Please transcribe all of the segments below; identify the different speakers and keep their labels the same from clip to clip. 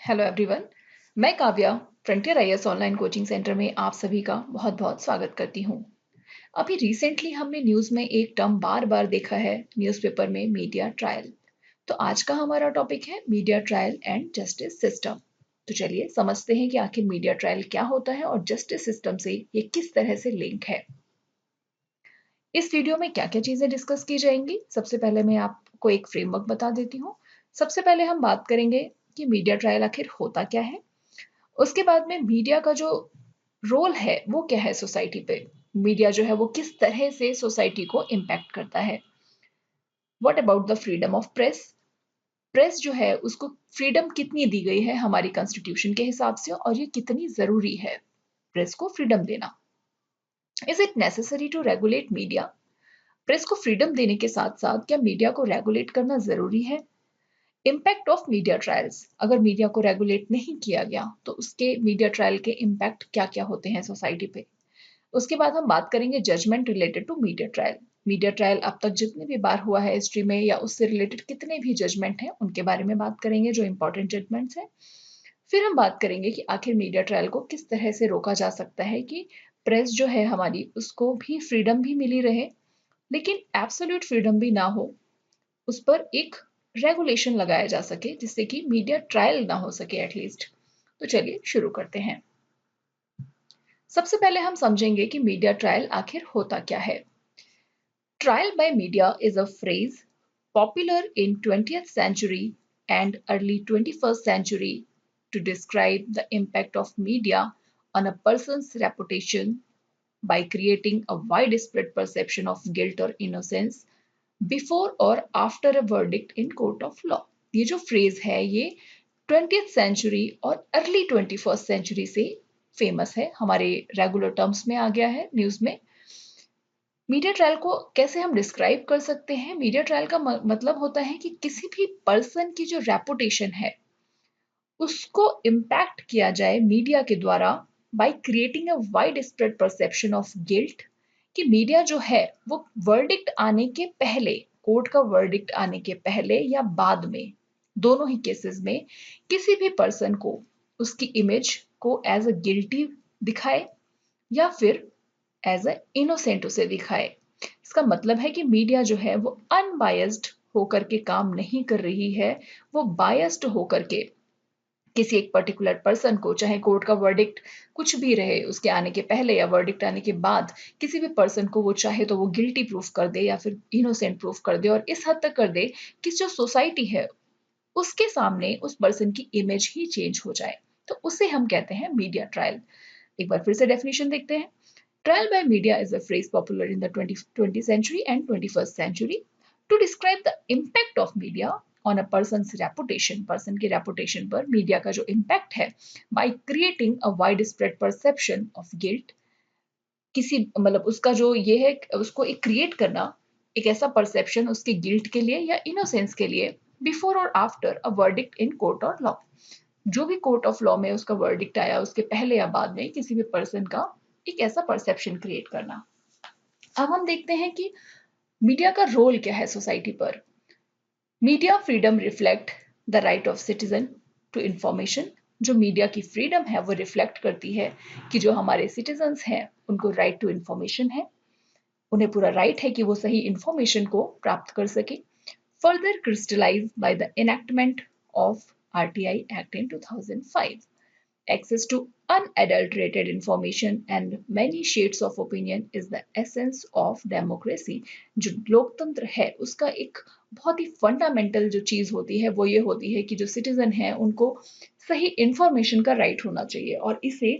Speaker 1: Hello everyone. मैं Kavya Frontier IAS online coaching centre में आप सभी का बहुत बहुत स्वागत करती हूँ। अभी रिसेंटली हमने न्यूज़ में एक टर्म बार बार देखा है, न्यूज़पेपर में मीडिया ट्रायल। तो आज का हमारा टॉपिक है media trial and justice system. तो चलिए समझते हैं कि आखिर मीडिया ट्रायल क्या होता है और जस्टिस सिस्टम से ये किस तरह से लिंक है। इस वीडियो में क्या क्या चीज़ें डिस्कस की जाएंगी, सबसे पहले मैं आपको एक फ्रेमवर्क बता देती हूँ। सबसे पहले हम बात करेंगे कि मीडिया ट्रायल आखिर होता क्या है। उसके बाद में मीडिया का जो रोल है वो क्या है सोसाइटी पे। मीडिया जो है वो किस तरह से सोसाइटी को इम्पैक्ट करता है। What about the freedom of press. Press जो है उसको फ्रीडम कितनी दी गई है हमारी कॉन्स्टिट्यूशन के हिसाब से और ये कितनी जरूरी है प्रेस को फ्रीडम देना। Is it necessary to regulate media. Press को फ्रीडम देने के साथ साथ क्या मीडिया को रेगुलेट करना जरूरी है। Impact of media trials. अगर मीडिया को रेगुलेट नहीं किया गया तो उसके मीडिया ट्रायल के इम्पैक्ट क्या क्या होते हैं सोसाइटी पे। उसके बाद हम बात करेंगे judgment related to media trial. Media trial अब तक जितने भी बार हुआ है हिस्ट्री में या उससे रिलेटेड कितने भी जजमेंट हैं उनके बारे में बात करेंगे जो इंपॉर्टेंट जजमेंट्स हैं। फिर हम बात करेंगे कि आखिर मीडिया ट्रायल को किस तरह से रोका जा सकता है कि प्रेस जो है हमारी उसको भी फ्रीडम भी मिली रहे लेकिन एब्सोल्यूट फ्रीडम भी ना हो, उस पर एक रेगुलेशन लगाया जा सके जिससे कि मीडिया ट्रायल ना हो सके एटलीस्ट। तो चलिए शुरू करते हैं। सबसे पहले हम समझेंगे कि मीडिया ट्रायल आखिर होता क्या है। Trial by media is a phrase popular in 20th century and early 21st century to describe the impact of media on a person's reputation by creating a widespread perception of guilt or innocence before or after a verdict in court of law। ये जो phrase है ये 20th century और early 21st century से famous है, हमारे regular terms में आ गया है न्यूज में। मीडिया ट्रायल को कैसे हम डिस्क्राइब कर सकते हैं। मीडिया ट्रायल का मतलब होता है कि किसी भी पर्सन की जो रेपुटेशन है उसको इम्पैक्ट किया जाए मीडिया के द्वारा by creating a wide spread perception of guilt. कि मीडिया जो है वो वर्डिक्ट आने के पहले, कोर्ट का वर्डिक्ट आने के पहले या बाद में, दोनों ही केसेस में किसी भी पर्सन को उसकी इमेज को एज अ गिल्टी दिखाए या फिर एज अ इनोसेंट उसे दिखाए। इसका मतलब है कि मीडिया जो है वो अनबायस्ड होकर के काम नहीं कर रही है, वो बायस्ड होकर के किसी एक पर्टिकुलर पर्सन को, चाहे कोर्ट का वर्डिक्ट कुछ भी रहे उसके आने के पहले या वर्डिक्ट आने के बाद, किसी भी पर्सन को वो चाहे तो वो गिल्टी प्रूफ कर दे या फिर इनोसेंट प्रूफ कर दे और इस हद तक कर दे कि जो सोसाइटी है उसके सामने उस पर्सन की इमेज ही चेंज हो जाए। तो उसे हम कहते हैं मीडिया ट्रायल। एक बार फिर से डेफिनेशन देखते हैं। Trial by media is a phrase popular in the 20th century and 21st century to describe the impact of media on a person's reputation। person की reputation पर media का जो impact है by creating a widespread perception of guilt। किसी मतलब उसका जो ये है उसको एक create करना, एक ऐसा perception उसके guilt के लिए या innocence के लिए before और after a verdict in court or law। जो भी कोर्ट ऑफ लॉ में उसका वर्डिक्ट आया उसके पहले या बाद में किसी भी पर्सन का एक ऐसा परसेप्शन क्रिएट करना। अब हम देखते हैं कि मीडिया का रोल क्या है सोसाइटी पर। Media freedom reflect the right of citizen to information. जो मीडिया की फ्रीडम है वो रिफ्लेक्ट करती है कि जो हमारे सिटीजन्स हैं उनको राइट टू इंफॉर्मेशन है, उन्हें पूरा राइट है कि वो सही इंफॉर्मेशन को प्राप्त कर सके। Further crystallise by the enactment of RTI act in 2005। Access to unadulterated information and many shades of opinion is the essence of democracy। जो लोकतंत्र है उसका एक बहुत ही फंडामेंटल जो चीज होती है वो ये होती है कि जो सिटीजन है उनको सही इंफॉर्मेशन का राइट होना चाहिए और इसे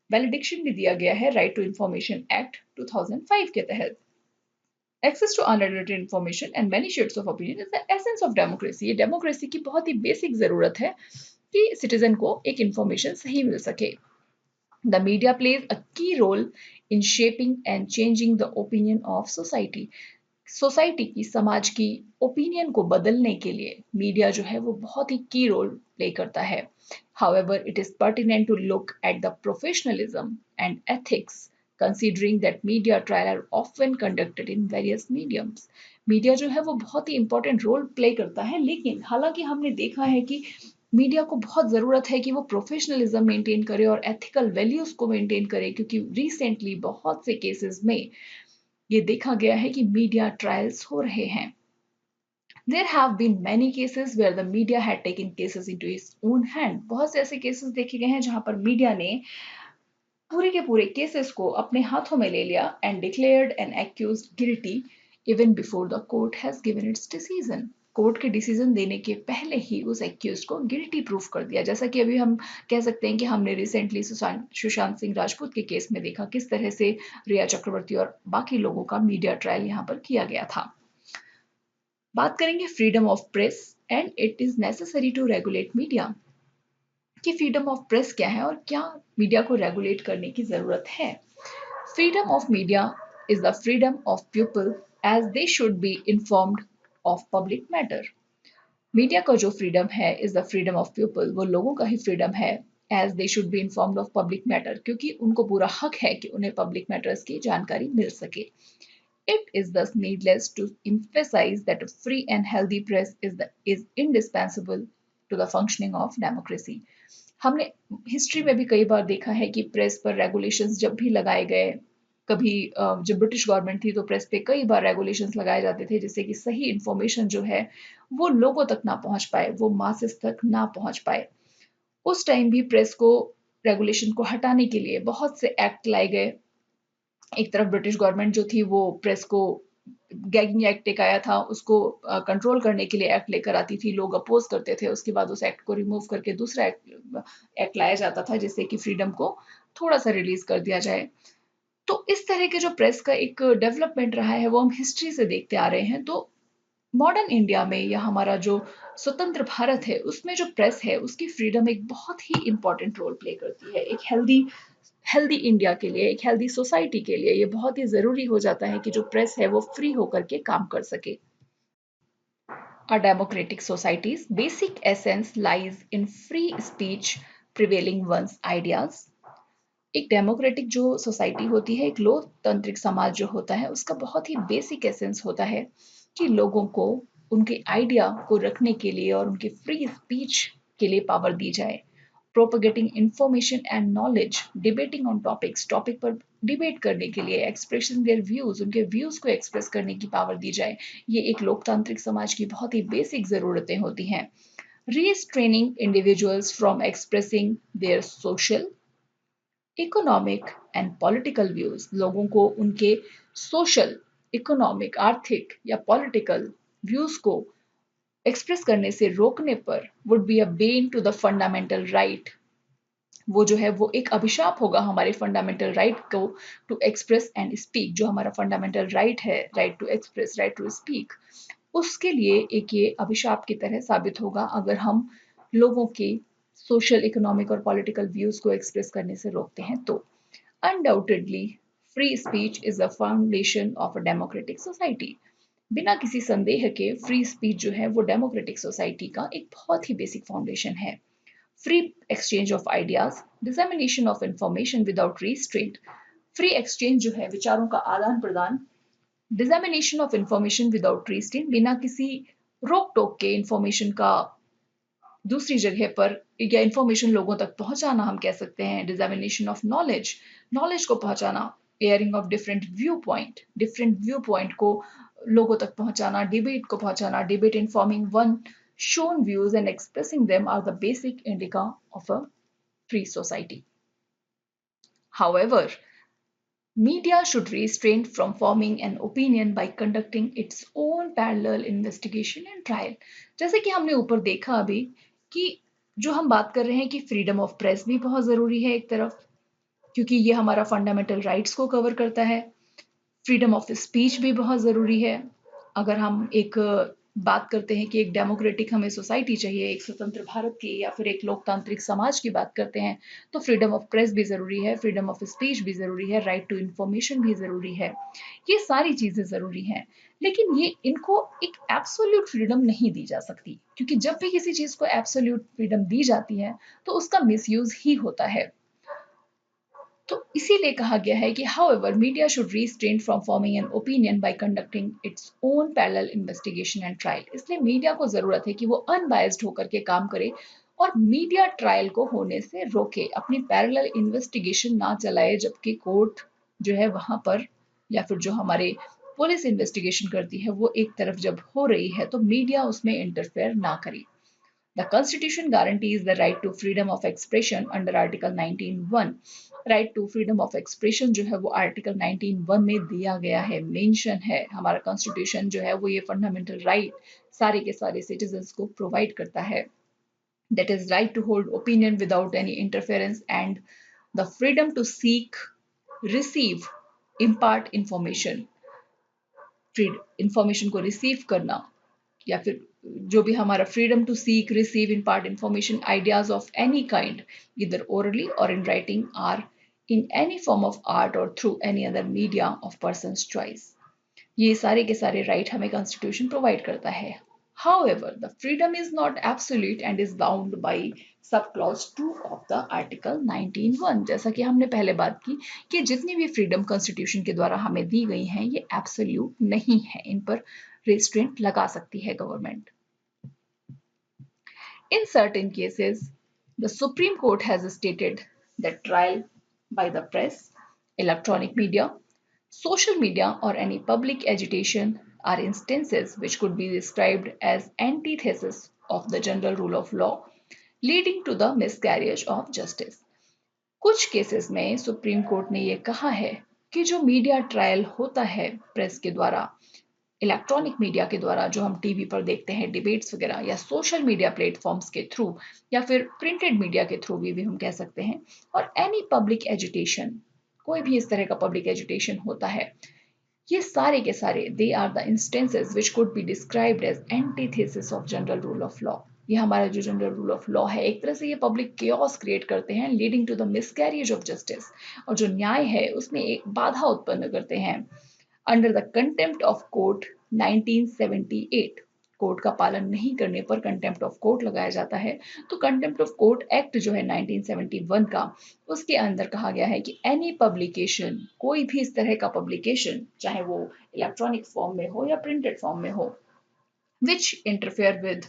Speaker 1: वैलिडिक्शन भी दिया गया है राइट टू इंफॉर्मेशन एक्ट 2005 के तहत। Access to unadulterated information and many shades of opinion is the essence of democracy। ये डेमोक्रेसी की बहुत ही बेसिक जरूरत है कि सिटीजन को एक इंफॉर्मेशन सही मिल सके। The media plays a key role in shaping and changing the opinion of society। Society की, समाज की ओपिनियन को बदलने के लिए मीडिया जो है वो बहुत ही की रोल प्ले करता है। However, it is pertinent to look at the professionalism and ethics considering that media trial are often conducted in various mediums। Media जो है वो बहुत ही इंपॉर्टेंट रोल प्ले करता है, लेकिन हालांकि हमने देखा है कि मीडिया को बहुत ज़रूरत है कि वो प्रोफेशनलिज्म मेंटेन करे और एथिकल वैल्यूज़ को मेंटेन करे, क्योंकि रिसेंटली बहुत से केसेस में ये देखा गया है कि मीडिया ट्रायल्स हो रहे हैं। There have been many cases where the media had taken cases into its own hand. बहुत से ऐसे केसेस देखे गए हैं जहां पर मीडिया ने पूरे के पूरे केसेस को अपने हाथों में ले लिया and declared an accused guilty even before the court has given its decision. Court के डिसीजन देने के पहले ही उस एक्यूज को गिल्टी प्रूफ कर दिया, जैसा कि अभी हम कह सकते हैं कि हमने रिसेंटली सुशांत सिंह राजपूत के केस में देखा किस तरह से रिया चक्रवर्ती और बाकी लोगों का मीडिया ट्रायल यहाँ पर किया गया था। बात करेंगे freedom of press and it is necessary to regulate media, कि फ्रीडम ऑफ प्रेस क्या है और क्या मीडिया को रेगुलेट करने की जरूरत है। Freedom of media is the freedom of people as they should be informed of public matter. Media का जो फ्रीडम है is the freedom of people, वो लोगों का ही फ्रीडम है as they should be informed of public matter, क्योंकि उनको पूरा हक है कि उन्हें पब्लिक मैटर्स की जानकारी मिल सके। It is thus needless to emphasize that a free and healthy press is indispensable to the functioning of democracy. हमने हिस्ट्री में भी कई बार देखा है कि प्रेस पर रेगुलेशंस जब भी लगाए गए, कभी जब ब्रिटिश गवर्नमेंट थी तो प्रेस पे कई बार रेगुलेशंस लगाए जाते थे जिससे कि सही इंफॉर्मेशन जो है वो लोगों तक ना पहुंच पाए, वो मासेस तक ना पहुंच पाए। उस टाइम भी प्रेस को रेगुलेशन को हटाने के लिए बहुत से एक्ट लाए गए। एक तरफ ब्रिटिश गवर्नमेंट जो थी वो प्रेस को, गैगिंग एक्ट एक आया था, उसको कंट्रोल करने के लिए एक्ट लेकर आती थी, लोग अपोज करते थे, उसके बाद उस एक्ट को रिमूव करके दूसरा एक्ट लाया जाता था जिससे कि फ्रीडम को थोड़ा सा रिलीज कर दिया जाए। तो इस तरह के जो प्रेस का एक डेवलपमेंट रहा है वो हम हिस्ट्री से देखते आ रहे हैं। तो मॉडर्न इंडिया में या हमारा जो स्वतंत्र भारत है उसमें जो प्रेस है उसकी फ्रीडम एक बहुत ही इंपॉर्टेंट रोल प्ले करती है। एक हेल्दी हेल्दी इंडिया के लिए, एक हेल्दी सोसाइटी के लिए ये बहुत ही जरूरी हो जाता है कि जो प्रेस है वो फ्री होकर के काम कर सके। A democratic society's basic essence lies in free speech prevailing one's ideas. एक डेमोक्रेटिक जो सोसाइटी होती है, एक लोकतांत्रिक समाज जो होता है, उसका बहुत ही बेसिक एसेंस होता है कि लोगों को उनके आइडिया को रखने के लिए और उनके फ्री स्पीच के लिए पावर दी जाए। Propagating information and knowledge, debating on topics, topic पर डिबेट करने के लिए, एक्सप्रेशन देयर व्यूज, उनके व्यूज को एक्सप्रेस करने की पावर दी जाए। ये एक लोकतांत्रिक समाज की बहुत ही बेसिक जरूरतें होती हैं। restraining individuals from expressing their social, economic and political views, लोगों को उनके सोशल, इकोनॉमिक, आर्थिक या पॉलिटिकल व्यूज को एक्सप्रेस करने से रोकने पर would be a ban to the fundamental right. वो जो है वो एक अभिशाप होगा हमारे फंडामेंटल राइट को टू एक्सप्रेस एंड स्पीक। जो हमारा फंडामेंटल राइट है, right to express, right to speak, उसके लिए एक ये अभिशाप की तरह साबित होगा अगर हम लोगों के सोशल, इकोनॉमिक और पॉलिटिकल व्यूज को एक्सप्रेस करने से रोकते हैं। तो undoubtedly free speech is the foundation of a democratic society. बिना किसी संदेह के फ्री स्पीच जो है वो डेमोक्रेटिक सोसाइटी का एक बहुत ही बेसिक फाउंडेशन है। Free exchange of ideas, dissemination of information without restraint, free exchange जो है विचारों का आदान प्रदान, dissemination of information without restraint, बिना किसी रोक टोक के इंफॉर्मेशन का दूसरी जगह पर या इंफॉर्मेशन लोगों तक पहुंचाना, हम कह सकते हैं डिसेमिनेशन ऑफ नॉलेज, नॉलेज को पहुंचाना, airing of different view point को लोगों तक पहुंचाना, डिबेट को पहुंचाना, debate informing one shown views and expressing them are the basic indica of a free society. However, media should restrain from forming an opinion by conducting its own parallel investigation and trial. जैसे कि हमने ऊपर देखा अभी कि जो हम बात कर रहे हैं कि फ्रीडम ऑफ प्रेस भी बहुत जरूरी है एक तरफ, क्योंकि ये हमारा फंडामेंटल राइट्स को कवर करता है। फ्रीडम ऑफ स्पीच भी बहुत ज़रूरी है। अगर हम एक बात करते हैं कि एक डेमोक्रेटिक हमें सोसाइटी चाहिए, एक स्वतंत्र भारत की या फिर एक लोकतांत्रिक समाज की बात करते हैं, तो फ्रीडम ऑफ प्रेस भी ज़रूरी है, फ्रीडम ऑफ स्पीच भी ज़रूरी है, राइट टू इंफॉर्मेशन भी ज़रूरी है। ये सारी चीज़ें ज़रूरी हैं, लेकिन ये इनको एक एब्सोल्यूट फ्रीडम नहीं दी जा सकती, क्योंकि जब भी किसी चीज़ को एब्सोल्यूट फ्रीडम दी जाती है तो उसका मिसयूज ही होता है। तो इसीलिए कहा गया है कि however media should restrain from forming an opinion by conducting its own parallel investigation and trial। इसलिए मीडिया को जरूरत है कि वो अनबायस्ड होकर के काम करे और मीडिया ट्रायल को होने से रोके, अपनी पैरेलल इन्वेस्टिगेशन ना चलाए जबकि कोर्ट जो है वहां पर, या फिर जो हमारे पुलिस इन्वेस्टिगेशन करती है वो एक तरफ जब हो रही है तो मीडिया उसमें इंटरफेयर ना करे। The Constitution guarantees the right to freedom of expression under Article 19(1). Right to freedom of expression जो है वो आर्टिकल 19(1) में दिया गया है, मेंशन है। हमारा कॉन्स्टिट्यूशन जो है वो ये फंडामेंटल राइट सारे के सारे सिटीजन्स को प्रोवाइड करता है। That is right to hold opinion without any interference and the freedom to seek, receive, impart information। Information को रिसीव करना या फिर जो भी हमारा freedom to seek, receive, impart information, ideas of any kind, either orally और in writing, or in any form of art और through any other media of person's choice. ये सारे के सारे राइट हमें कॉन्स्टिट्यूशन प्रोवाइड करता है। However, the freedom is not absolute and is bound by subclause 2 of the Article 19(1). जैसा कि हमने पहले बात की कि जितनी भी फ्रीडम कॉन्स्टिट्यूशन के द्वारा हमें दी गई हैं ये एब्सोल्यूट नहीं है, इन पर रेस्ट्रेंट लगा सकती है government. In certain cases, the Supreme Court has stated that trial by the press, electronic media, social media, or any public agitation are instances which could be described as antithesis of the general rule of law, leading to the miscarriage of justice। कुछ cases में supreme court ने ये कहा है कि जो media trial होता है प्रेस के द्वारा, इलेक्ट्रॉनिक मीडिया के द्वारा, जो हम टीवी पर देखते हैं डिबेट्स वगैरह, या सोशल मीडिया प्लेटफॉर्म्स के थ्रू, या फिर प्रिंटेड मीडिया के थ्रू भी हम कह सकते हैं, और एनी पब्लिक एजुटेशन, कोई भी इस तरह का पब्लिक एजुटेशन होता है, ये सारे के सारे they are the instances which could be described as antithesis of general rule of law. ये हमारा जो जनरल रूल ऑफ लॉ है, एक तरह से ये पब्लिक केओस क्रिएट करते हैं, leading to the miscarriage of justice, और जो न्याय है उसमें एक बाधा उत्पन्न करते हैं। Under the contempt of court 1978, court का पालन नहीं करने पर कंटेम्प्ट ऑफ कोर्ट लगाया जाता है। तो कंटेम्प्ट ऑफ कोर्ट एक्ट जो है 1971 का, उसके अंदर कहा गया है कि एनी पब्लिकेशन, कोई भी इस तरह का पब्लिकेशन, चाहे वो इलेक्ट्रॉनिक फॉर्म में हो या प्रिंटेड फॉर्म में हो, विच इंटरफेयर विद,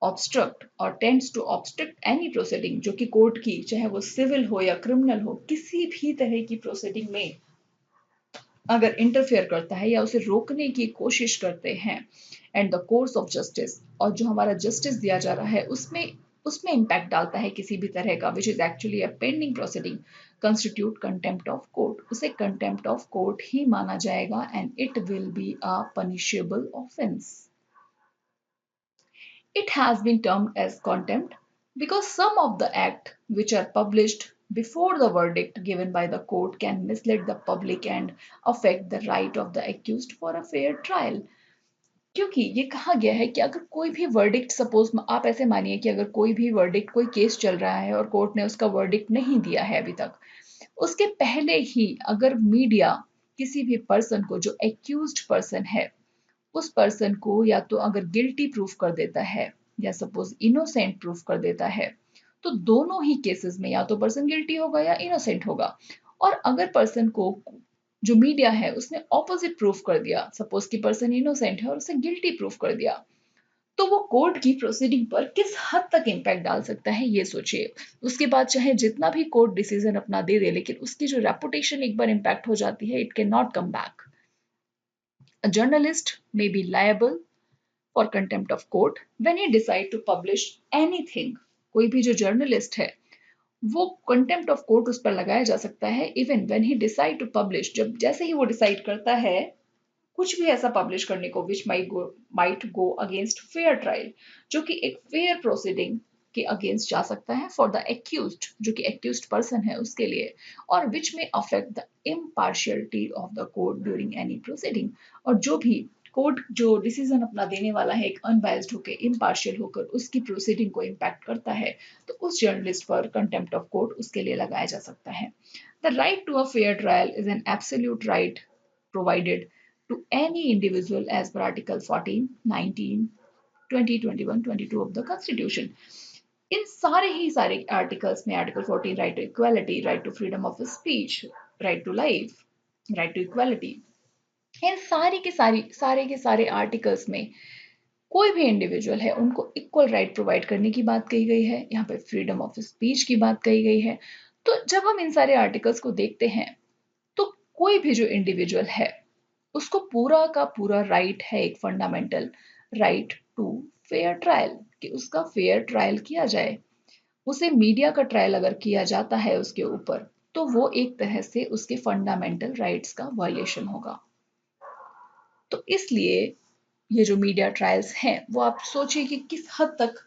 Speaker 1: ऑब्स्ट्रक्ट और tends to obstruct any proceeding, जो कि कोर्ट की, चाहे वो सिविल हो या क्रिमिनल हो, किसी भी तरह की प्रोसीडिंग में अगर इंटरफेयर करता है या उसे रोकने की कोशिश करते हैं, and the course of justice, और जो हमारा जस्टिस दिया जा रहा है उसमें उसमें इंपैक्ट डालता है किसी भी तरह का, which is actually a pending proceeding, constitute contempt of court, उसे कंटेम्प्ट ऑफ कोर्ट ही माना जाएगा and it will be a punishable offence. It has been termed as contempt because some of the acts which are published before the verdict given by the court can mislead the public and affect the right of the accused for a fair trial। क्योंकि ये कहा गया है कि अगर कोई भी verdict, suppose आप ऐसे मानिए कि अगर कोई भी वर्डिक्ट, कोई केस चल रहा है और कोर्ट ने उसका वर्डिक्ट नहीं दिया है अभी तक, उसके पहले ही अगर मीडिया किसी भी पर्सन को, जो एक्यूज्ड पर्सन है, उस पर्सन को या तो अगर गिल्टी प्रूफ कर देता है या सपोज इनोसेंट प्रूफ कर देता है, तो दोनों ही केसेस में या तो पर्सन गिल्टी होगा या इनोसेंट होगा। और अगर पर्सन को, जो मीडिया है, उसने ऑपोजिट प्रूफ कर दिया, सपोज कि पर्सन इनोसेंट है और उसे गिल्टी प्रूफ कर दिया, तो वो कोर्ट की प्रोसीडिंग पर किस हद तक इंपैक्ट डाल सकता है ये सोचिए। उसके बाद चाहे जितना भी कोर्ट डिसीजन अपना दे दे, लेकिन उसकी जो रेपुटेशन एक बार इंपैक्ट हो जाती है, it can not come back. A journalist may be liable for contempt of court when he decide to publish anything। कोई भी जो जर्नलिस्ट है वो कंटेम्प्ट ऑफ कोर्ट उस पर लगाया जा सकता है, even when he decide to publish, जब जैसे ही वो डिसाइड करता है कुछ भी ऐसा पब्लिश करने को which might go against fair trial, जो कि एक फेयर प्रोसीडिंग के अगेंस्ट जा सकता है फॉर द एक्यूज्ड, जो कि एक्यूज्ड पर्सन है उसके लिए, और विच में affect the impartiality of the court during any proceeding. और जो भी कोर्ट जो डिसीजन अपना देने वाला है, एक अनबायस्ड होकर, इम्पार्शियल होकर उसकी प्रोसीडिंग को इम्पैक्ट करता है, तो उस जर्नलिस्ट पर कंटेम्प्ट ऑफ कोर्ट उसके लिए लगाया जा सकता है। The right to a fair trial is an absolute right provided to any individual as per Article 14, 19, 20, 21, 22 of the Constitution। इन सारे ही सारे आर्टिकल्स में, article 14 right to equality, right to freedom of speech, right to life, right to equality, इन सारे के सारे articles में कोई भी इंडिविजुअल है उनको इक्वल राइट प्रोवाइड करने की बात कही गई है, यहाँ पे फ्रीडम ऑफ स्पीच की बात कही गई है। तो जब हम इन सारे आर्टिकल्स को देखते हैं तो कोई भी जो इंडिविजुअल है उसको पूरा का पूरा राइट है, एक fundamental right to fair trial, कि उसका फेयर ट्रायल किया जाए। उसे मीडिया का ट्रायल अगर किया जाता है उसके ऊपर तो वो एक तरह से उसके फंडामेंटल राइट्स का वायलेशन होगा। तो इसलिए ये जो मीडिया ट्रायल्स हैं वो आप सोचिए कि किस हद तक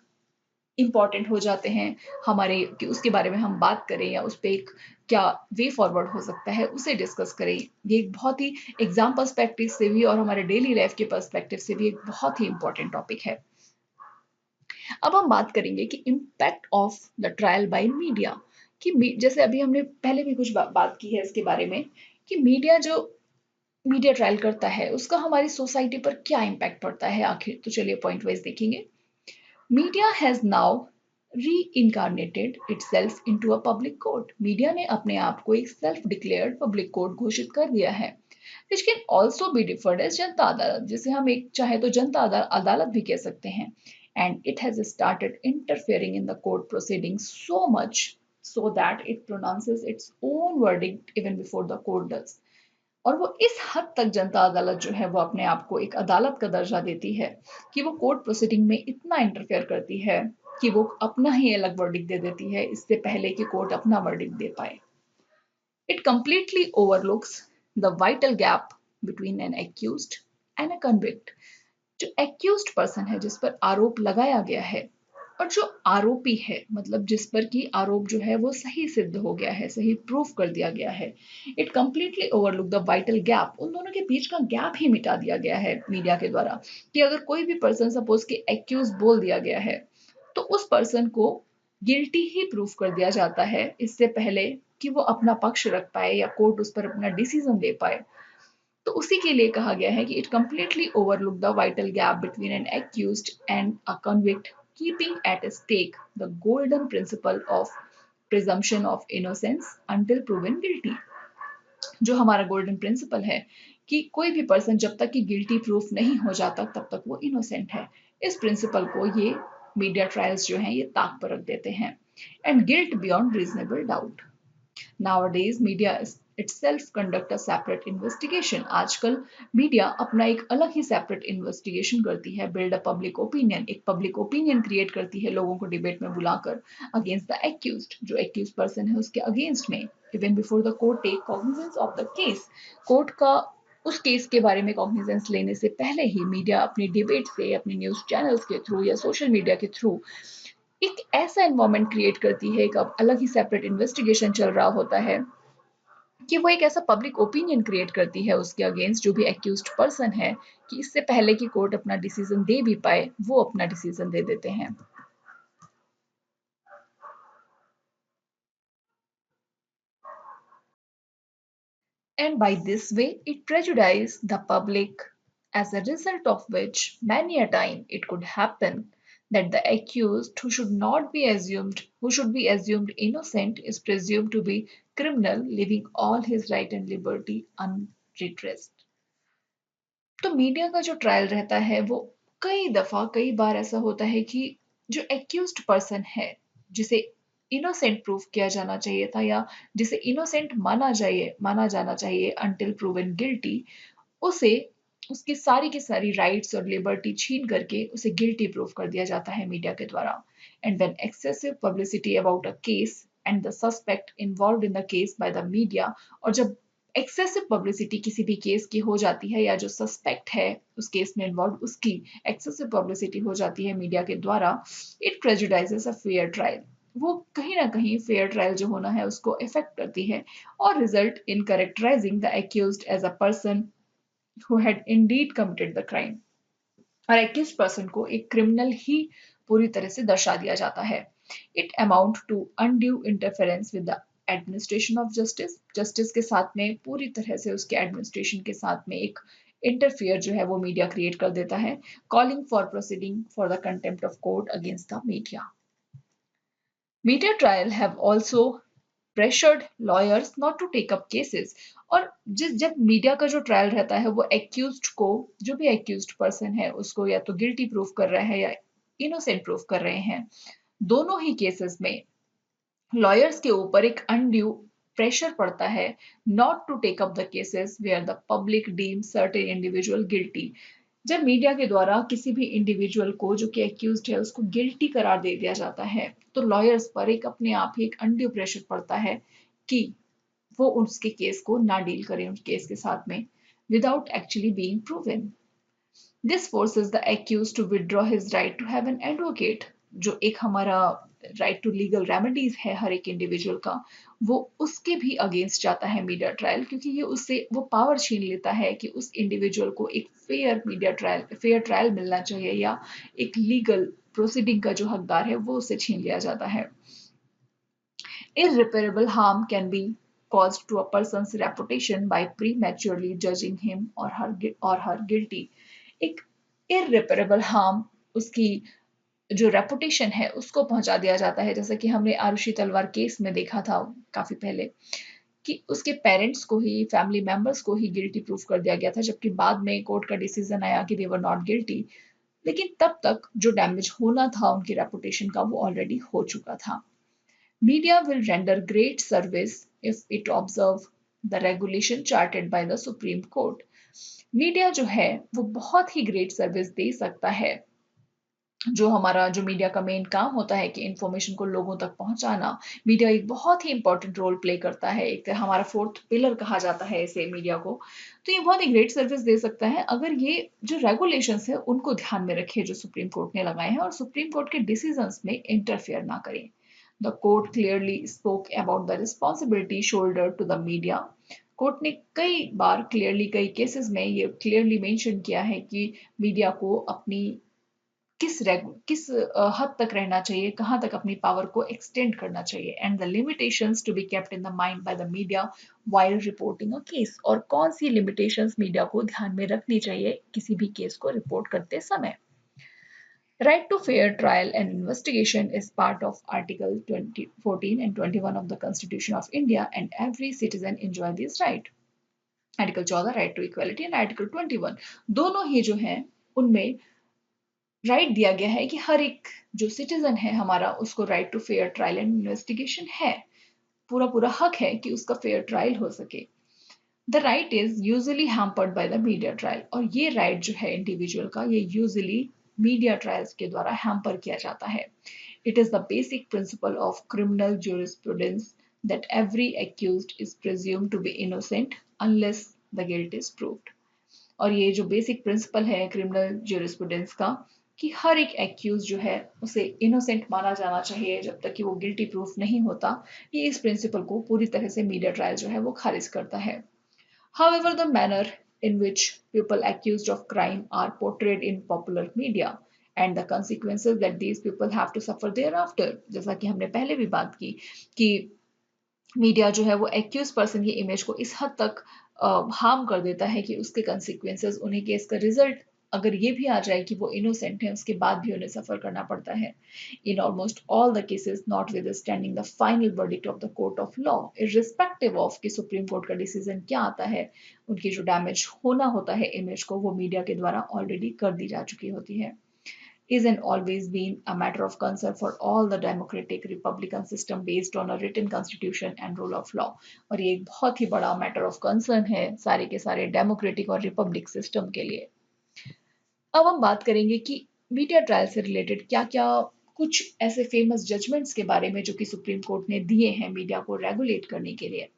Speaker 1: इम्पॉर्टेंट हो जाते हैं हमारे, कि उसके बारे में हम बात करें या उस पे एक क्या वे फॉरवर्ड हो सकता है उसे डिस्कस करें। ये एक बहुत ही एग्जाम पर्सपेक्टिव से भी और हमारे डेली लाइफ के पर्सपेक्टिव से भी एक बहुत ही इंपॉर्टेंट टॉपिक है। अब हम बात करेंगे कि impact of the trial by media, कि जैसे अभी हमने पहले भी कुछ बात की है इसके बारे में, कि मीडिया जो मीडिया ट्रायल करता है उसका हमारी सोसाइटी पर क्या इम्पैक्ट पड़ता है आखिर। तो चलिए पॉइंट वाइज देखेंगे। Media has now reincarnated itself into a public court. Media ने अपने आप को एक सेल्फ डिक्लेयर्ड पब्लिक कोर्ट घोषित कर दिया है, which can also be referred as जनता अदालत, जिसे हम एक चाहे तो जनता अदालत भी कह सकते हैं। And it has started interfering in the court proceedings so much so that it pronounces its own verdict even before the court does. और वो इस हद तक जनता अदालत जो है वो अपने आप को एक अदालत का दर्जा देती है कि वो कोर्ट प्रोसीडिंग में इतना इंटरफेयर करती है कि वो अपना ही अलग वर्डिक्ट दे देती है इससे पहले कि कोर्ट अपना वर्डिक्ट दे पाए। It completely overlooks the vital gap between an accused and a convict. जो एक्यूज्ड पर्सन है जिस पर आरोप लगाया गया है और जो आरोपी है, मतलब जिस पर कि आरोप जो है वो सही सिद्ध हो गया है, सही प्रूफ कर दिया गया है, it completely overlook the vital gap. उन दोनों के बीच का गैप ही मिटा दिया गया है मीडिया के द्वारा, कि अगर कोई भी पर्सन सपोज कि एक्यूज बोल दिया गया है तो उस पर्सन को गिल्टी ही प्रूफ कर दिया जाता है इससे पहले कि वो अपना पक्ष रख पाए या कोर्ट उस पर अपना डिसीजन दे पाए। तो उसी के लिए कहा गया है कि it completely overlook the vital gap between an accused and a convict, keeping at stake the golden principle of presumption of innocence until proven guilty. जो हमारा गोल्डन प्रिंसिपल है कि कोई भी पर्सन जब तक कि गिल्टी प्रूफ नहीं हो जाता तब तक वो इनोसेंट है, इस प्रिंसिपल को ये मीडिया ट्रायल्स जो हैं ये ताक पर रख देते हैं। And guilt beyond reasonable doubt. Nowadays, media itself conduct a separate investigation. आजकल मीडिया अपना एक अलग ही सेपरेट इन्वेस्टिगेशन करती है, बिल्ड अ पब्लिक ओपिनियन, एक पब्लिक ओपिनियन क्रिएट करती है लोगों को डिबेट में बुलाकर अगेंस्ट द एक्यूज्ड, जो एक्यूज पर्सन है उसके अगेंस्ट में। Even before the court take cognizance of the case, court का उस केस के बारे में कॉग्निजेंस लेने से पहले ही मीडिया अपनी डिबेट से, अपने न्यूज चैनल्स के थ्रू या सोशल मीडिया के थ्रू एक ऐसा एनवायरनमेंट क्रिएट करती है, एक अलग ही सेपरेट इन्वेस्टिगेशन चल रहा होता है कि वो एक ऐसा पब्लिक ओपिनियन क्रिएट करती है उसके अगेंस्ट जो भी एक्यूज्ड पर्सन है, कि इससे पहले कि कोर्ट अपना डिसीजन दे भी पाए वो अपना डिसीजन दे देते हैं। And by this way it prejudiced the public, as a result of which many a time it could happen that the accused who should be assumed innocent is presumed to be criminal, leaving all his right and liberty unredressed। तो media का जो trial रहता है वो कई बार ऐसा होता है कि जो एक्यूज्ड पर्सन है, जिसे इनोसेंट प्रूफ किया जाना चाहिए था या जिसे इनोसेंट माना जाना चाहिए अंटिल प्रूवन गिल्टी, उसे उसकी सारी की सारी राइट्स और लिबर्टी छीन करके उसे गिल्टी प्रूफ कर दिया जाता है मीडिया के द्वारा। And when excessive publicity about a case and the suspect involved in the case by the media, और जब एक्सेसिव पब्लिसिटी किसी भी केस की हो जाती है या जो सस्पेक्ट है उस केस में इन्वॉल्व उसकी एक्सेसिव पब्लिसिटी हो जाती है मीडिया के द्वारा, इट प्रेजुडाइजेस अ फेयर ट्रायल। वो कहीं ना कहीं फेयर ट्रायल जो होना है उसको इफेक्ट करती है और result in characterising the accused as a person who had indeed committed the crime, और एक्यूज पर्सन को एक क्रिमिनल ही पूरी तरह से दर्शा दिया जाता है। It amount to undue interference with the administration of justice, justice के साथ में पूरी तरह से उसके एडमिनिस्ट्रेशन के साथ में एक इंटरफियर जो है वो मीडिया क्रिएट कर देता है, calling for proceeding for the contempt of court against the media. Media trial have also pressured lawyers not to take up cases। और जब मीडिया का जो ट्रायल रहता है वो एक्यूज्ड को, जो भी एक्यूज्ड पर्सन है उसको या तो गिल्टी प्रूफ कर रहा है या इनोसेंट प्रूफ कर रहे हैं, दोनों ही केसेस में लॉयर्स के ऊपर एक अनड्यू प्रेशर पड़ता है not to take up the cases where the public deem certain individual guilty. जब मीडिया के द्वारा किसी भी इंडिविजुअल को जो कि एक्यूज्ड है उसको गिल्टी करार दे दिया जाता है, तो लॉयर्स पर एक अपने आप ही एक अनड्यू प्रेशर पड़ता है कि वो उसके केस को ना डील करें उस केस के साथ में without actually being proven. This forces the accuse to withdraw his right to have an advocate. जो एक हमारा राइट टू लीगल रेमेडीज है हर एक इंडिविजुअल का, वो उसके भी अगेंस्ट जाता है मीडिया ट्रायल, क्योंकि ये उससे वो पावर छीन लेता है कि उस इंडिविजुअल को एक फेयर ट्रायल मिलना चाहिए या एक लीगल प्रोसीडिंग का जो हकदार है वो उससे छीन लिया जाता है। Irreparable harm can be caused to a person's reputation by prematurely judging him or her guilty। एक irreparable harm उसकी जो रेपुटेशन है उसको पहुंचा दिया जाता है, जैसा कि हमने आरुषि तलवार केस में देखा था काफी पहले कि उसके पेरेंट्स को ही, फैमिली मेंबर्स को ही गिल्टी प्रूफ कर दिया गया था, जबकि बाद में कोर्ट का डिसीजन आया कि दे वर नॉट गिल्टी। लेकिन तब तक जो डैमेज होना था उनकी रेपुटेशन का वो ऑलरेडी हो चुका था। Media will render great service if it observe the regulation charted by the Supreme Court। Media जो है वो बहुत ही ग्रेट सर्विस दे सकता है। जो मीडिया का मेन काम होता है कि इंफॉर्मेशन को लोगों तक पहुंचाना, मीडिया एक बहुत ही इंपॉर्टेंट रोल प्ले करता है, एक हमारा फोर्थ पिलर कहा जाता है इसे मीडिया को। तो ये बहुत ही ग्रेट सर्विस दे सकता है अगर ये जो रेगुलेशंस है उनको ध्यान में रखे जो सुप्रीम कोर्ट ने लगाए हैं और सुप्रीम कोर्ट के डिसीजंस में इंटरफेयर ना करें। The court clearly spoke about the responsibility shouldered to the media। Court ने कई बार क्लियरली कई केसेस में ये क्लियरली मेंशन किया है कि मीडिया को अपनी किस हद तक रहना चाहिए, कहाँ तक अपनी पावर को एक्सटेंड करना चाहिए, and the limitations to be kept in the mind by the media while reporting a case. और कौन सी लिमिटेशंस मीडिया को ध्यान में रखनी चाहिए किसी भी केस को रिपोर्ट करते समय। Right to fair trial and investigation is part of Article 14 and 21 of the Constitution of India, and every citizen enjoy this right। Article 14 right to equality and article 21 दोनों ही जो हैं उनमें राइट दिया गया है कि हर एक जो सिटीजन है हमारा उसको right to fair trial and investigation है, पूरा पूरा हक है कि उसका फेयर ट्रायल हो सके। The right is usually hampered bye the media trial. और ये राइट जो है इंडिविजुअल का ये यूजुअली मीडिया ट्रायल्स के द्वारा हैम्पर किया जाता है। It is the basic principle of criminal jurisprudence that every accused is presumed to be innocent unless the guilt is proved. और ये जो बेसिक प्रिंसिपल है क्रिमिनल ज्यूरिस्प्रूडेंस का कि हर एक एक्यूज जो है उसे इनोसेंट माना जाना चाहिए जब तक कि वो गिल्टी प्रूफ नहीं होता। ये इस प्रिंसिपल को पूरी तरह से मीडिया ट्रायल जो है वो खारिज करता है। However, the manner in which people accused of crime are portrayed in popular media and the consequences that these people have to suffer thereafter, जैसा कि हमने पहले भी बात की कि मीडिया जो है वो एक्यूज पर्सन की इमेज को इस हद तक हार्म कर देता है कि उसके कंसिक्वेंसेस उन्हें केस का रिजल्ट अगर ये भी आ जाए कि वो इनोसेंट है उसके बाद भी उन्हें सफर करना पड़ता है। In almost all the cases not with standing the final verdict of the court of law, irrespective of कि सुप्रीम कोर्ट का डिसीजन क्या आता है, उनकी जो डैमेज होना होता है इमेज को वो मीडिया के द्वारा ऑलरेडी कर दी जा चुकी होती है। is and always been a matter of concern for all the democratic republican system based on a written constitution and rule of law। और ये एक बहुत ही बड़ा मैटर ऑफ कंसर्न है सारे के सारे डेमोक्रेटिक और रिपब्लिक सिस्टम के लिए। अब हम बात करेंगे कि मीडिया ट्रायल से रिलेटेड क्या क्या कुछ ऐसे फेमस जजमेंट्स के बारे में जो कि सुप्रीम कोर्ट ने दिए हैं मीडिया को रेगुलेट करने के लिए।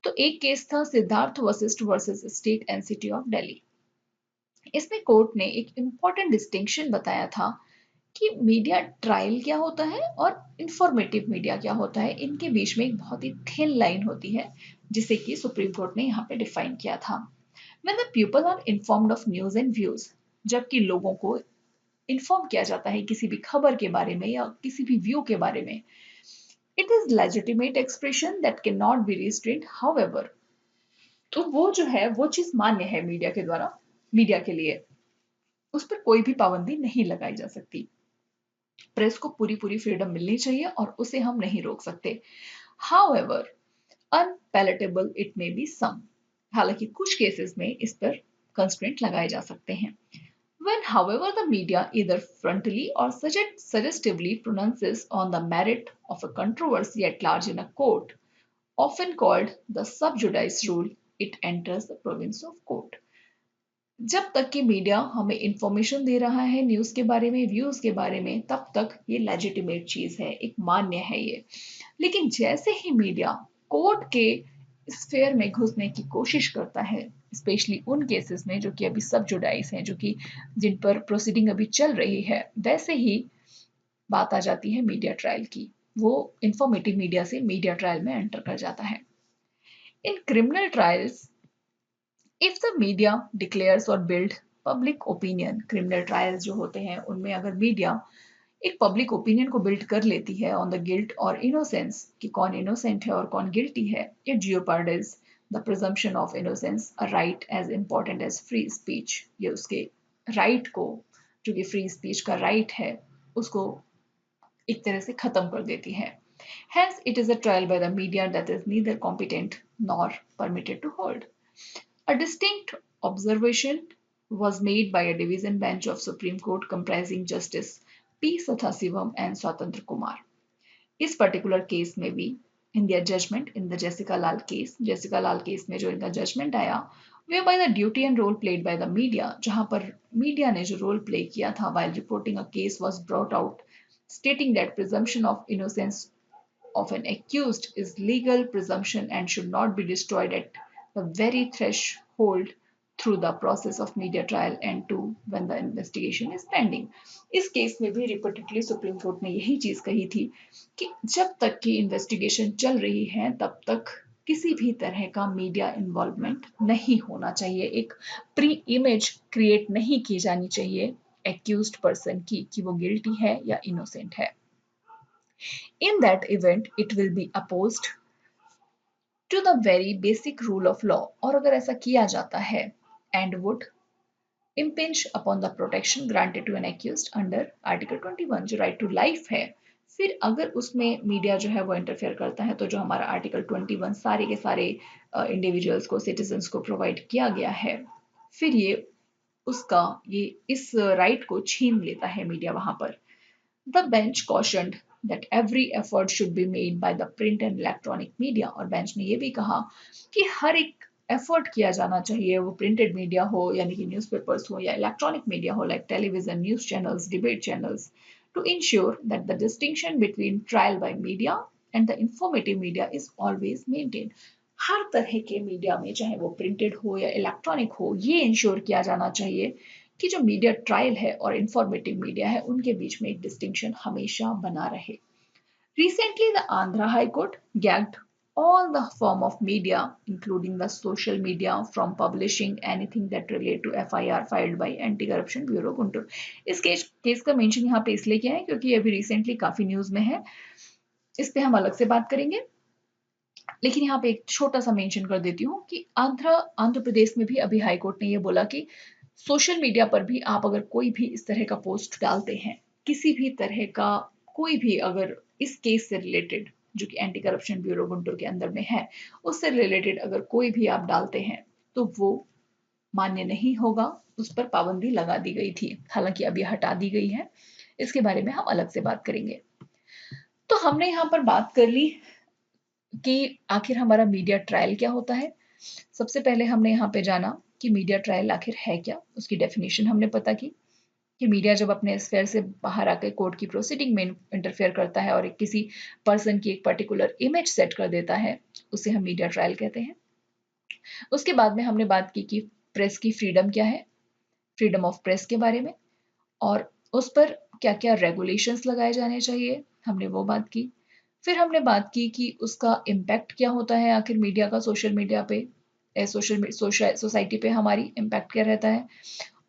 Speaker 1: तो एक केस था Siddharth Vashishtha versus state and city of Delhi. इसमें कोर्ट ने एक इंपॉर्टेंट डिस्टिंक्शन बताया था कि मीडिया ट्रायल क्या होता है और इंफॉर्मेटिव मीडिया क्या होता है, इनके बीच में एक बहुत ही थिन लाइन होती है जिसे कि सुप्रीम कोर्ट ने यहाँ पे डिफाइन किया था। When the people are informed of news and views, जबकि लोगों को इन्फॉर्म किया जाता है किसी भी खबर के बारे में या किसी भी व्यू के बारे में, it is legitimate expression that can not be restrained however. तो वो जो है वो चीज मान्य है मीडिया के द्वारा, मीडिया के लिए उस पर कोई भी पाबंदी नहीं लगाई जा सकती। प्रेस को पूरी पूरी फ्रीडम मिलनी चाहिए और उसे हम नहीं रोक सकते। However, unpalatable it may be some. हालांकि कुछ केसेस में इस पर कंस्ट्रेंट लगाए जा सकते हैं. When, however, the media either frontally or suggestively pronounces on the merit of a controversy at large in a court, often called the sub judice rule, it enters the province of court. जब तक कि media हमें information दे रहा है news के बारे में, views के बारे में, तब तक ये लेजिटिमेट चीज है, एक मान्य है ये. लेकिन जैसे ही मीडिया कोर्ट के स्फेयर में घुसने की कोशिश करता है, स्पेशली उन केसेस में जो कि अभी सब जुडाइस हैं, जो कि जिन पर प्रोसीडिंग अभी चल रही है, वैसे ही बात आ जाती है मीडिया ट्रायल की. वो इंफॉर्मेटिव मीडिया से मीडिया ट्रायल में एंटर कर जाता है. In criminal trials, if the media declares और build public opinion, criminal trials जो होते हैं उनमें अगर मीडिया एक पब्लिक ओपिनियन को बिल्ड कर लेती है ऑन द गिल्ट और इनोसेंस, कि कौन इनोसेंट है और कौन गिल्टी है, it jeopardise the presumption of innocence, a right as important as free speech. ये उसके राइट को, जो कि फ्री स्पीच का राइट है, उसको एक तरह से खत्म कर देती है. Hence, it is a trial by the media that is neither competent nor permitted to hold. A distinct observation was made by a division bench of Supreme Court comprising Justice P. Sathasivam and Swatantra Kumar. इस particular case में भी in their judgment in the Jessica Lal case में जो इनका judgement आया, whereby the duty and role played by the media, जहां पर media ने जो रोल प्ले किया था while reporting a case was brought out, stating that presumption of innocence of an accused is legal presumption and should not be destroyed at the very threshold through the process of media trial and to when the investigation is pending. इस case में भी repeatedly supreme court ने यही चीज कही थी कि जब तक की इन्वेस्टिगेशन चल रही है तब तक किसी भी तरह का मीडिया इन्वॉल्वमेंट नहीं होना चाहिए, एक प्री इमेज क्रिएट नहीं की जानी चाहिए एक्यूज्ड पर्सन की कि वो गिल्टी है या इनोसेंट है. In that event, it will be opposed to the very basic rule of law. और अगर ऐसा किया जाता है and would impinge upon the protection granted to an accused under Article 21, जो right to life है. फिर अगर उसमें मीडिया जो है वो इंटरफेयर करता है, तो जो हमारा आर्टिकल 21 सारे के सारे इंडिविजुअल्स को, सिटीजन्स को प्रोवाइड किया गया है, फिर ये इस राइट को छीन लेता है मीडिया वहां पर. The bench cautioned that every effort should be made by the print and electronic media. और बेंच ने ये भी कहा कि हर एक एफर्ट किया जाना चाहिए, वो प्रिंटेड मीडिया हो यानी कि न्यूज़पेपर्स हो या इलेक्ट्रॉनिक मीडिया हो like television, news channels, debate channels, to ensure that the distinction between trial by media and the informative media is always maintained. हर तरह के मीडिया में, चाहे वो प्रिंटेड हो या इलेक्ट्रॉनिक हो, ये इंश्योर किया जाना चाहिए कि जो मीडिया ट्रायल है और इंफॉर्मेटिव मीडिया है उनके बीच में एक डिस्टिंक्शन हमेशा बना रहे. Recently, the Andhra High Court gagged all the form of media, including the social media, from publishing anything that relate to FIR filed by Anti-Corruption Bureau Guntur. इस केस का mention यहाँ पे इसलिए किया है क्योंकि अभी रिसेंटली काफी न्यूज में है, इस पे हम अलग से बात करेंगे. लेकिन यहाँ पे एक छोटा सा मेंशन कर देती हूँ कि आंध्र प्रदेश में भी अभी हाई कोर्ट ने ये बोला कि सोशल मीडिया पर भी आप अगर कोई भी इस तरह का पोस्ट डालते हैं, किसी भी तरह का कोई भी अगर इस केस से रिलेटेड, जो कि एंटी करप्शन ब्यूरो गुंटूर के अंदर में है, उससे रिलेटेड अगर कोई भी आप डालते हैं तो वो मान्य नहीं होगा. उस पर पाबंदी लगा दी गई थी, हालांकि अब यह हटा दी गई है. इसके बारे में हम अलग से बात करेंगे. तो हमने यहाँ पर बात कर ली कि आखिर हमारा मीडिया ट्रायल क्या होता है. सबसे पहले हमने यहाँ पे जाना कि मीडिया ट्रायल आखिर है क्या, उसकी डेफिनेशन हमने पता की कि मीडिया जब अपने स्फेयर से बाहर आकर कोर्ट की प्रोसीडिंग में इंटरफेयर करता है और एक किसी पर्सन की एक पर्टिकुलर इमेज सेट कर देता है, उसे हम मीडिया ट्रायल कहते हैं. उसके बाद में हमने बात की कि प्रेस की फ्रीडम क्या है, फ्रीडम ऑफ प्रेस के बारे में, और उस पर क्या क्या रेगुलेशंस लगाए जाने चाहिए, हमने वो बात की. फिर हमने बात की कि उसका इम्पैक्ट क्या होता है, आखिर मीडिया का सोशल मीडिया पे, सोसाइटी पे हमारी इम्पैक्ट क्या रहता है.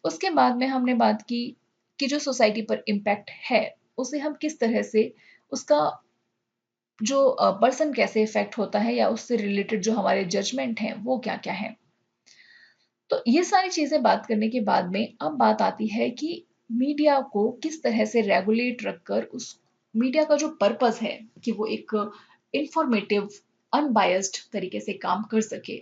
Speaker 1: उसके बाद में हमने बात की कि जो सोसाइटी पर इम्पैक्ट है उसे हम किस तरह से, उसका जो पर्सन कैसे इफेक्ट होता है या उससे रिलेटेड जो हमारे जजमेंट हैं वो क्या क्या है. तो ये सारी चीजें बात करने के बाद में अब बात आती है कि मीडिया को किस तरह से रेगुलेट रखकर उस मीडिया का जो पर्पस है कि वो एक इंफॉर्मेटिव, अनबायस्ड तरीके से काम कर सके,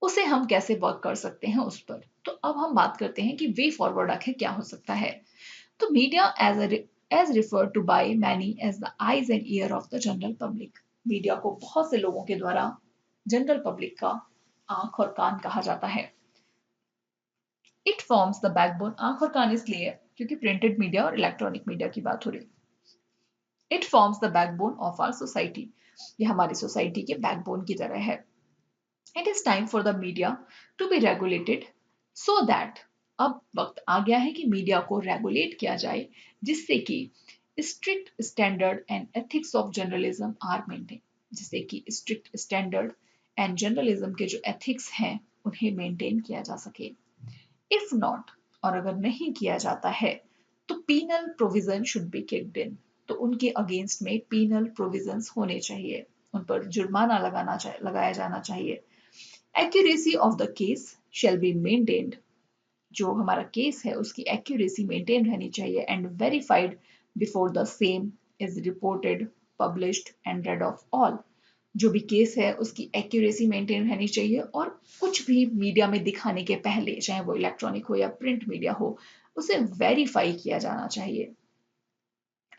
Speaker 1: उसे हम कैसे वर्क कर सकते हैं उस पर। तो अब हम बात करते हैं कि वे फॉरवर्ड आखिर क्या हो सकता है। तो media as referred to by many as the eyes and ear of the general public, media को बहुत से लोगों के द्वारा जनरल पब्लिक का आंख और कान कहा जाता है। इट फॉर्म्स द बैकबोन, आंख और कान इसलिए क्योंकि प्रिंटेड मीडिया और इलेक्ट्रॉनिक मीडिया की बात हो रही। It forms the backbone of our society, ये हमारी सोसाइटी के बैकबोन की तरह है। It is time for the media to be regulated so that, अब वक्त आ गया है कि मीडिया को रेगुलेट किया जाए जिससे कि strict standard and ethics of journalism are maintain, जिससे कि स्ट्रिक्ट स्टैंडर्ड एंड जर्नलिज्म के जो एथिक्स हैं उन्हें मेंटेन किया जा सके। इफ नॉट, और अगर नहीं किया जाता है तो penal provision should be kicked in, तो उनके अगेंस्ट में पीनल प्रोविजंस होने चाहिए, उन पर जुर्माना लगाया जाना चाहिए। Accuracy of the case shall be maintained, जो हमारा केस है उसकी एक्यूरेसी मेंटेन रहनी चाहिए and verified before the same is reported, published and rid of all, जो भी केस है उसकी एक्यूरेसी मेंटेन रहनी चाहिए और कुछ भी मीडिया में दिखाने के पहले, चाहे वो इलेक्ट्रॉनिक हो या प्रिंट मीडिया हो, उसे वेरीफाई किया जाना चाहिए।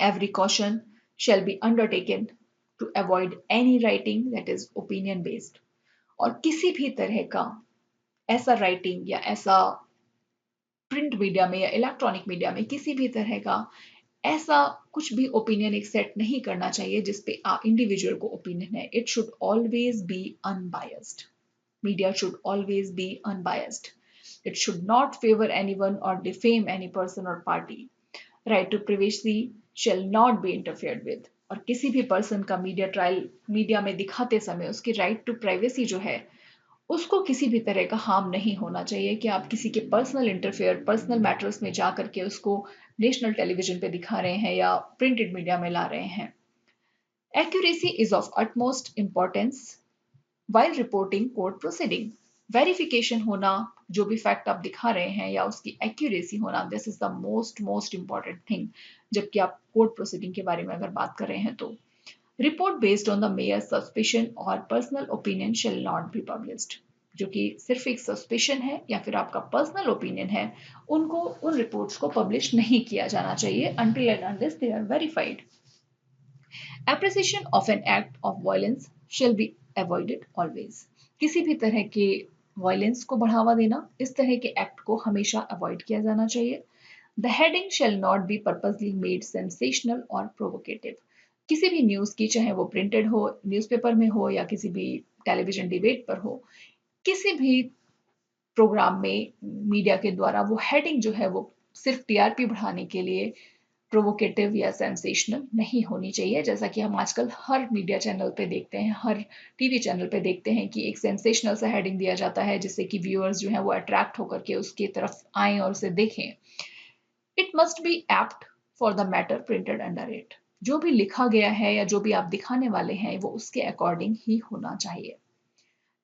Speaker 1: Every caution shall be undertaken to avoid any writing that is opinion based, और किसी भी तरह का ऐसा राइटिंग या ऐसा प्रिंट मीडिया में या इलेक्ट्रॉनिक मीडिया में किसी भी तरह का ऐसा कुछ भी ओपिनियन एक सेट नहीं करना चाहिए जिसपे इंडिविजुअल को ओपिनियन है। It should always be unbiased, media should always be unbiased. It should not favour anyone और डिफेम एनी पर्सन और पार्टी। Right to privacy shall not be interfered with, और किसी भी पर्सन का मीडिया में दिखाते समय उसकी राइट टू प्राइवेसी जो है उसको किसी भी तरह का हार्म नहीं होना चाहिए कि आप किसी के पर्सनल मैटर्स में जा करके उसको नेशनल टेलीविजन पे दिखा रहे हैं या प्रिंटेड मीडिया में ला रहे हैं। Accuracy is of utmost importance while reporting court proceeding, verification होना, जो भी फैक्ट आप दिखा रहे हैं या उसकी एक्यूरेसी होना, this is the most most important thing जबकि आप कोर्ट प्रोसीडिंग के बारे में अगर बात कर रहे हैं तो। Report based on the mere suspicion और personal opinion shall not be published, जो कि सिर्फ एक सस्पिशन है या फिर आपका पर्सनल ओपिनियन है, उनको उन रिपोर्ट्स को पब्लिश नहीं किया जाना चाहिए until and unless they are verified. Appreciation of an act of violence shall be avoided always. किसी भी तरह के वायलेंस को बढ़ावा देना, इस तरह के एक्ट को हमेशा अवॉइड किया जाना चाहिए। The heading shall not be purposely made sensational or provocative. किसी भी न्यूज की, चाहे वो प्रिंटेड हो, न्यूज़पेपर में हो या किसी भी टेलीविजन डिबेट पर हो, किसी भी प्रोग्राम में मीडिया के द्वारा वो हेडिंग जो है वो सिर्फ टीआरपी बढ़ाने के लिए प्रोवोकेटिव या सेंसेशनल नहीं होनी चाहिए, जैसा कि हम आजकल हर मीडिया चैनल पे देखते हैं, हर टीवी चैनल पे देखते हैं कि एक सेंसेशनल सा हेडिंग दिया जाता है जिससे कि व्यूअर्स जो है वो अट्रैक्ट होकर के उसकी तरफ आएं और उसे देखें। It must be apt for the matter printed under it, जो भी लिखा गया है या जो भी आप दिखाने वाले हैं वो उसके अकॉर्डिंग ही होना चाहिए।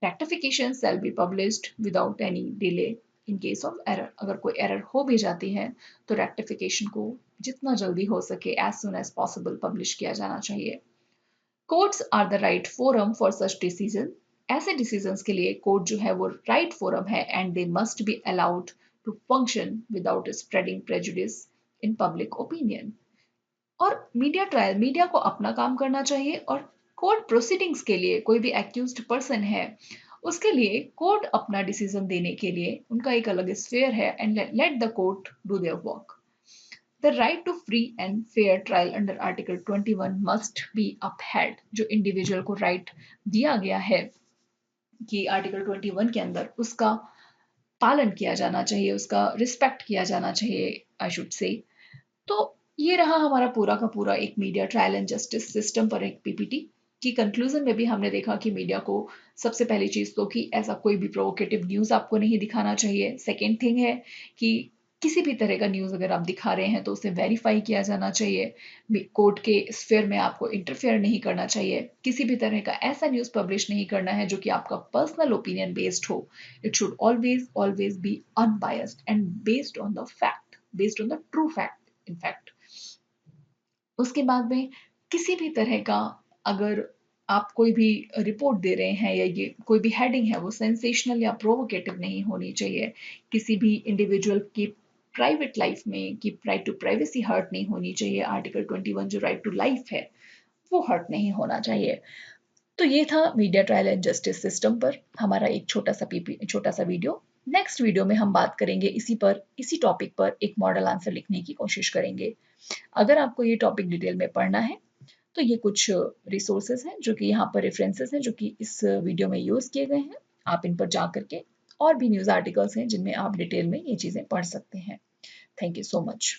Speaker 1: Rectification shall be published without any delay in case of error, अगर कोई एरर हो भी जाती है तो रेक्टिफिकेशन को जितना जल्दी हो सके as soon as possible publish किया जाना चाहिए। Courts are the right forum for such decision, ऐसे डिसीजंस के लिए कोर्ट जो है वो राइट फोरम है and they must be allowed to function without spreading prejudice in public opinion. और मीडिया को अपना काम करना चाहिए और कोर्ट प्रोसीडिंग्स के लिए कोई भी एक्यूज्ड पर्सन है उसके लिए कोर्ट अपना डिसीजन देने के लिए उनका एक अलग स्फेयर है and let the court do their work. The right to free and fair trial under article 21 must be upheld, जो इंडिविजुअल को राइट दिया गया है कि आर्टिकल 21 के अंदर उसका पालन किया जाना चाहिए, उसका रिस्पेक्ट किया जाना चाहिए आई शुड से। तो ये रहा हमारा पूरा का पूरा एक media trial and justice system पर एक पीपीटी की कंक्लूजन में भी हमने देखा कि मीडिया को सबसे पहली चीज तो कि ऐसा कोई भी प्रोवोकेटिव न्यूज आपको नहीं दिखाना चाहिए। सेकेंड थिंग है कि किसी भी तरह का न्यूज अगर आप दिखा रहे हैं तो उसे वेरीफाई किया जाना चाहिए, कोर्ट के स्फेयर में आपको इंटरफेयर नहीं करना चाहिए, किसी भी तरह का ऐसा न्यूज पब्लिश नहीं करना है जो कि आपका पर्सनल ओपिनियन बेस्ड हो। It should always always be unbiased and based on the fact, based on the true fact. In fact उसके बाद में किसी भी तरह का अगर आप कोई भी रिपोर्ट दे रहे हैं या ये कोई भी हेडिंग है वो सेंसेशनल या प्रोवोकेटिव नहीं होनी चाहिए। किसी भी इंडिविजुअल की प्राइवेट लाइफ में की राइट टू प्राइवेसी हर्ट नहीं होनी चाहिए। आर्टिकल 21 जो राइट टू लाइफ है वो हर्ट नहीं होना चाहिए। तो ये था media trial and justice system पर हमारा एक छोटा सा वीडियो। नेक्स्ट वीडियो में हम बात करेंगे इसी टॉपिक पर एक मॉडल आंसर लिखने की कोशिश करेंगे। अगर आपको ये टॉपिक डिटेल में पढ़ना है तो ये कुछ रिसोर्सेज हैं जो कि यहाँ पर रेफरेंसेस हैं जो कि इस वीडियो में यूज़ किए गए हैं। आप इन पर जा करके और भी न्यूज़ आर्टिकल्स हैं जिनमें आप डिटेल में ये चीज़ें पढ़ सकते हैं। Thank you so much.